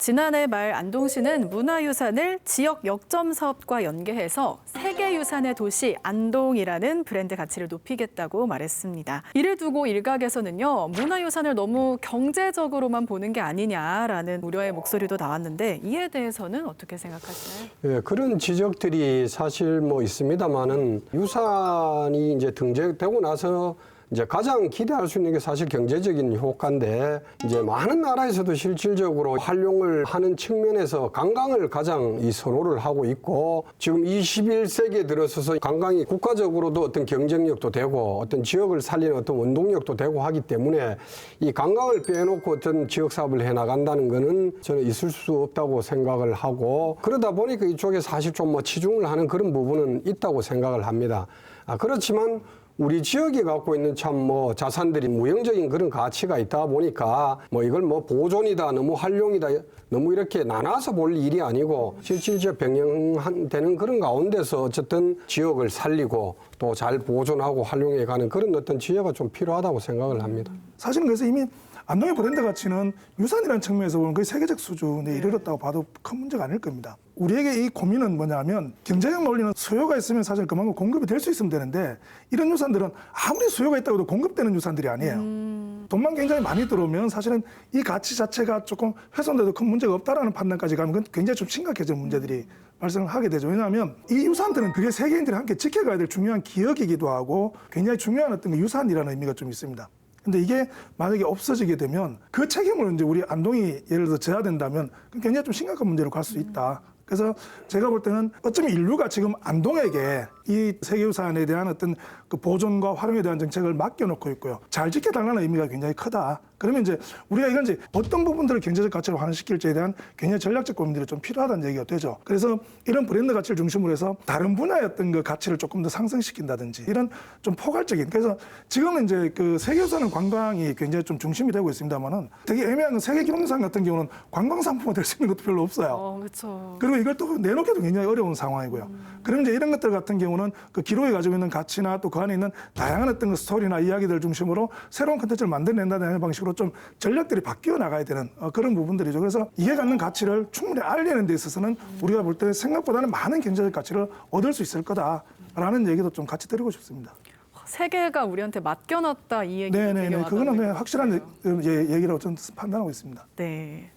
지난해 말 안동시는 문화유산을 지역 역점 사업과 연계해서 세계유산의 도시 안동이라는 브랜드 가치를 높이겠다고 말했습니다. 이를 두고 일각에서는요, 문화유산을 너무 경제적으로만 보는 게 아니냐라는 우려의 목소리도 나왔는데 이에 대해서는 어떻게 생각하시나요? 예, 그런 지적들이 사실 있습니다만은 유산이 이제 등재되고 나서 이제 가장 기대할 수 있는 게 사실 경제적인 효과인데 이제 많은 나라에서도 실질적으로 활용을 하는 측면에서 관광을 가장 이 선호를 하고 있고 지금 21세기에 들어서서 관광이 국가적으로도 어떤 경쟁력도 되고 어떤 지역을 살리는 어떤 원동력도 되고 하기 때문에 이 관광을 빼놓고 어떤 지역 사업을 해 나간다는 거는 저는 있을 수 없다고 생각을 하고 그러다 보니까 이쪽에 사실 좀 치중을 하는 그런 부분은 있다고 생각을 합니다. 그렇지만 우리 지역이 갖고 있는 참 자산들이 무형적인 그런 가치가 있다 보니까 이걸 보존이다, 너무 활용이다, 너무 이렇게 나눠서 볼 일이 아니고 실질적 병행되는 그런 가운데서 어쨌든 지역을 살리고 또 잘 보존하고 활용해 가는 그런 어떤 지혜가 좀 필요하다고 생각을 합니다. 사실은 그래서 이미 안동의 브랜드 가치는 유산이라는 측면에서 보면 거의 세계적 수준에 이르렀다고 봐도 큰 문제가 아닐 겁니다. 우리에게 이 고민은 뭐냐면 경제적 논리는 수요가 있으면 사실 그만큼 공급이 될 수 있으면 되는데 이런 유산들은 아무리 수요가 있다고 해도 공급되는 유산들이 아니에요. 돈만 굉장히 많이 들어오면 사실은 이 가치 자체가 조금 훼손돼도 큰 문제가 없다라는 판단까지 가면 그건 굉장히 좀 심각해지는 문제들이 발생을 하게 되죠. 왜냐하면 이 유산들은 그게 세계인들이 함께 지켜가야 될 중요한 기억이기도 하고 굉장히 중요한 어떤 유산이라는 의미가 좀 있습니다. 근데 이게 만약에 없어지게 되면 그 책임을 이제 우리 안동이 예를 들어 져야 된다면 굉장히 좀 심각한 문제로 갈 수 있다. 그래서 제가 볼 때는 어쩌면 인류가 지금 안동에게 이 세계유산에 대한 어떤 그 보존과 활용에 대한 정책을 맡겨놓고 있고요. 잘 지켜달라는 의미가 굉장히 크다. 그러면 이제 우리가 이건 이제 어떤 부분들을 경제적 가치로 환원시킬지에 대한 굉장히 전략적 고민들이 좀 필요하다는 얘기가 되죠. 그래서 이런 브랜드 가치를 중심으로 해서 다른 분야의 어떤 그 가치를 조금 더 상승시킨다든지 이런 좀 포괄적인. 그래서 지금은 이제 그 세계유산은 관광이 굉장히 좀 중심이 되고 있습니다만은 되게 애매한 건 세계기록유산 같은 경우는 관광 상품화 될 수 있는 것도 별로 없어요. 그렇죠. 그리고 이걸 또 내놓기도 굉장히 어려운 상황이고요. 그럼 이제 이런 것들 같은 경우는 그 기록이 가지고 있는 가치나 또 그 안에 있는 다양한 어떤 그 스토리나 이야기들 중심으로 새로운 콘텐츠를 만들어낸다는 방식으로 좀 전략들이 바뀌어 나가야 되는 그런 부분들이죠. 그래서 이게 갖는 가치를 충분히 알리는 데 있어서는 우리가 볼 때 생각보다는 많은 경제적 가치를 얻을 수 있을 거다라는 얘기도 좀 같이 드리고 싶습니다. 세계가 우리한테 맡겨놨다 이 얘기. 네네네. 그거는 확실한 얘기라고 저는 판단하고 있습니다. 네.